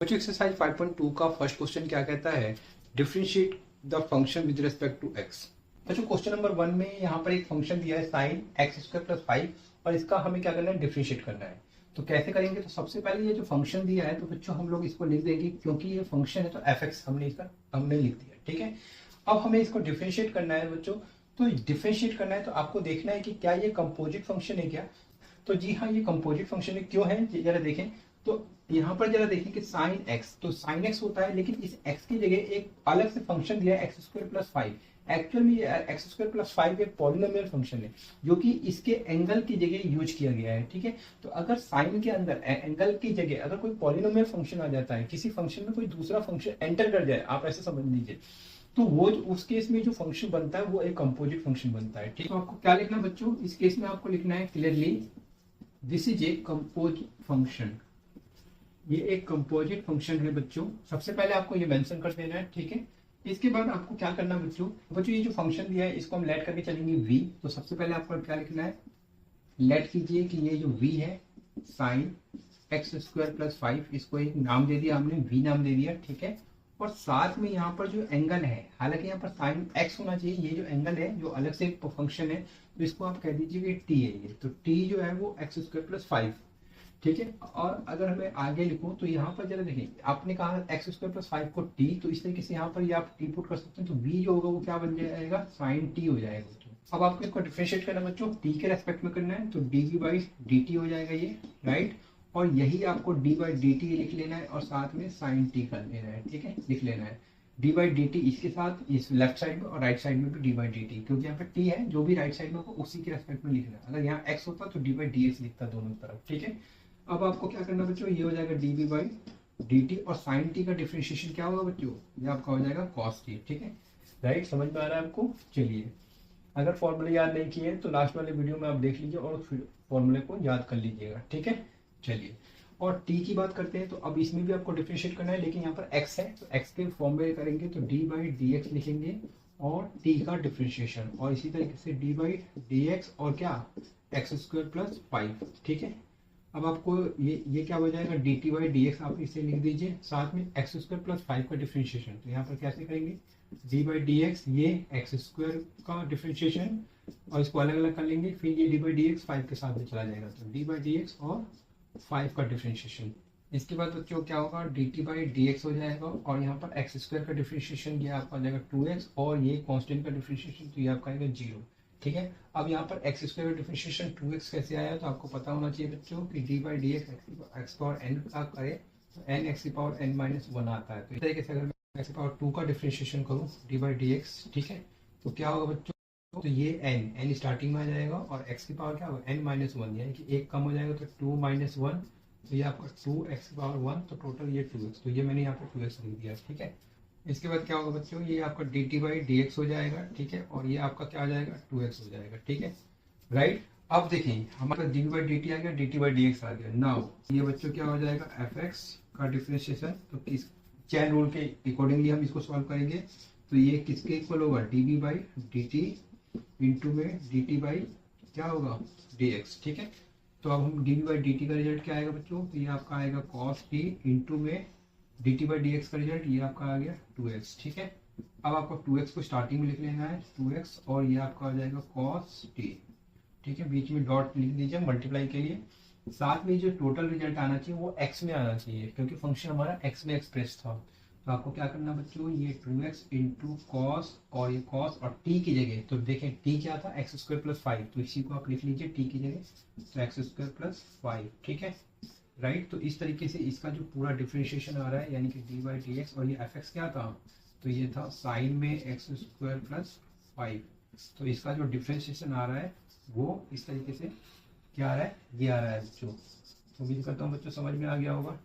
बच्चों एक्सरसाइज 5.2 का first question क्या कहता है, differentiate the function with respect to x. बच्चों क्वेश्चन नंबर 1 में यहाँ पर एक फंक्शन दिया है साइन एक्स स्क्वायर प्लस 5 और इसका हमें क्या करना है, डिफरेंशिएट करना है। तो कैसे करेंगे, तो सबसे पहले ये जो फंक्शन दिया है तो बच्चों हम लोग इसको लिख देंगे, क्योंकि ये फंक्शन है तो एफ एक्स हमने लिख दिया, ठीक है। अब हमें इसको डिफरेंशिएट करना है बच्चों। तो डिफरेंशिएट करना है तो आपको देखना है कि क्या ये कंपोजिट फंक्शन है क्या। तो जी हाँ, ये कंपोजिट फंक्शन है। क्यों है जरा देखें। तो यहाँ पर जरा देखें कि साइन एक्स, तो साइन एक्स होता है, लेकिन इस एक्स की जगह एक अलग से फंक्शन दिया है एक्स स्क्वायर प्लस 5। एक्चुअल में एक्स स्क्वायर प्लस 5 एक पॉलिनोमियल फंक्शन है जो कि इसके एंगल की जगह यूज किया गया है, ठीक है। तो अगर साइन के अंदर एंगल की जगह अगर कोई पॉलिनोमियल फंक्शन आ जाता है, किसी फंक्शन में कोई दूसरा फंक्शन एंटर कर जाए, आप ऐसे समझ लीजिए, तो वो उस केस में जो फंक्शन बनता है वो एक कंपोजिट फंक्शन बनता है, ठीक है। तो आपको क्या लिखना है बच्चों, इस केस में आपको लिखना है clearly, this is a composite function. ये एक कंपोजिट फंक्शन है बच्चों। सबसे पहले आपको ये मेंशन कर देना है, ठीक है। इसके बाद आपको क्या करना है बच्चों ये जो फंक्शन दिया है इसको हम लेट करके चलेंगे v। तो सबसे पहले आपको क्या लिखना है, लेट कीजिए कि ये जो v है साइन एक्स स्क्वायर प्लस 5, इसको एक नाम दे दिया हमने, v नाम दे दिया, ठीक है। और साथ में यहाँ पर जो एंगल है, हालांकि यहाँ पर साइन एक्स होना चाहिए, ये जो एंगल है जो अलग से फंक्शन है तो इसको आप कह दीजिए कि टी है ये। तो टी जो है वो एक्स स्क्वायर प्लस 5, ठीक है। और अगर हमें आगे लिखूं तो यहाँ पर जरा देखिए, आपने कहा एक्स स्क्वायर प्लस 5 को टी, तो इस तरीके से यहाँ पर ये आप टी पुट कर सकते हैं। तो v जो होगा वो क्या बन जाएगा, साइन टी हो जाएगा बच्चों। अब आपको इसको डिफरेंशिएट करना है बच्चों, टी के रेस्पेक्ट में करना है, तो dv बाई dt हो जाएगा ये, राइट। और यही आपको d बाई dt लिख लेना है और साथ में साइन टी कर लेना है, ठीक है, लिख लेना है। d बाई dt इसके साथ इस लेफ्ट साइड में और राइट साइड में भी d बाई dt, क्योंकि यहाँ पे t है, जो भी राइट साइड में होगा उसी के रेस्पेक्ट में लिखना है। अगर यहाँ x होता तो d बाई dx लिखता दोनों तरफ, ठीक है। अब आपको क्या करना बच्चों, ये हो जाएगा dv बाई dt और sin t का डिफरेंशिएशन क्या होगा बच्चों, ये आपका हो जाएगा cos t, ठीक है, राइट। समझ में आ रहा है आपको। चलिए, अगर फॉर्मूले याद नहीं किए तो लास्ट वाले वीडियो में आप देख लीजिए और फिर फॉर्मूले को याद कर लीजिएगा, ठीक है। चलिए, और t की बात करते हैं तो अब इसमें भी आपको डिफरेंशिएट करना है, लेकिन यहाँ पर x है तो x के फॉर्म में करेंगे तो d बाई dx लिखेंगे और t का डिफरेंशिएशन, और इसी तरीके से d बाई dx और क्या एक्स स्क्वायर प्लस 5, ठीक है। अब आपको ये क्या हो जाएगा, D T by D x आप इसे लिख दीजिए, साथ में एक्स स्क्वायर प्लस 5 का डिफरेंशिएशन। तो यहाँ पर कैसे करेंगे, डी बाई डी एक्स, ये एक्स स्क्वायर का डिफरेंशिएशन और इसको अलग अलग कर लेंगे, फिर ये डी बाई डी एक्स 5 के साथ में चला जाएगा, तो डी बाई डी एक्स और 5 का डिफरेंशिएशन। इसके बाद बच्चों क्या होगा, D T by D x हो जाएगा और यहाँ पर एक्स स्क्वायर का डिफरेंशिएशन ये आपका आ जाएगा 2x और ये कॉन्स्टेंट का डिफरेंशिएशन तो ये आपका आएगा 0, ठीक है। अब यहाँ पर एक्स स्क्वायर का डिफरेंशिएशन 2x कैसे आया, तो आपको पता होना चाहिए बच्चों कि d by D x x power n का करे तो एन एक्स की पावर एन माइनस 1 आता है। तो इस तरीके से अगर मैं एक्स की पावर 2 का डिफरेंशिएशन करूँ डी बाई डी एक्स, ठीक है, तो क्या होगा बच्चों, तो ये एन स्टार्टिंग में आ जाएगा और एक्स की पावर क्या होगा एन माइनस 1, यानी कि एक कम हो जाएगा तो 2 माइनस 1, तो ये आपका 2x की पावर 1, तो टोटल ये 2x, तो ये मैंने यहाँ पर 2x लिख दिया, ठीक है। इसके बाद क्या होगा बच्चों, ये आपका D T by D x हो जाएगा, ठीक है, और ये आपका क्या आ जाएगा 2x हो जाएगा, ठीक है, राइट। अब देखिए हमारे पास डी बाई डी टी आ गया, D T by D X आ गया। नाउ ये बच्चों क्या हो जाएगा, एफ एक्स का डिफरेंशिएशन, तो इस चैन रूल के अकॉर्डिंगली हम इसको सॉल्व करेंगे। तो ये किसके इक्वल होगा, d B by D t into में डी टी बाई क्या होगा डी एक्स, ठीक है। तो अब हम d B by D t का रिजल्ट क्या आएगा बच्चों, तो ये आपका आएगा कॉस टी इंटू में d T by D x का रिजल्ट ये आपका आ गया 2x, ठीक है। अब आपको 2x को स्टार्टिंग में लिख लेना है 2x और ये आपका आ जाएगा cos t, ठीक है, बीच में डॉट लिख दीजिए मल्टीप्लाई के लिए। साथ में जो टोटल रिजल्ट आना चाहिए वो x में आना चाहिए, क्योंकि फंक्शन हमारा x में एक्सप्रेस था। तो आपको क्या करना बच्चों, ये 2x इंटू कॉस और ये कॉस और t की जगह, तो देखें t क्या था एक्स स्क्वायर प्लस 5, तो इसी को आप लिख लीजिए t की जगह, तो एक्स स्क्वायर प्लस 5, ठीक है, राइट। तो इस तरीके से इसका जो पूरा डिफरेंशिएशन आ रहा है, यानी कि डी बाई डी एक्स, और ये एफ एक्स क्या था, तो ये था साइन में एक्स स्क्वायर प्लस 5, तो इसका जो डिफरेंशिएशन आ रहा है वो इस तरीके से क्या आ रहा है, ये आ रहा है बच्चों। तो उम्मीद करता हूँ बच्चों समझ में आ गया होगा।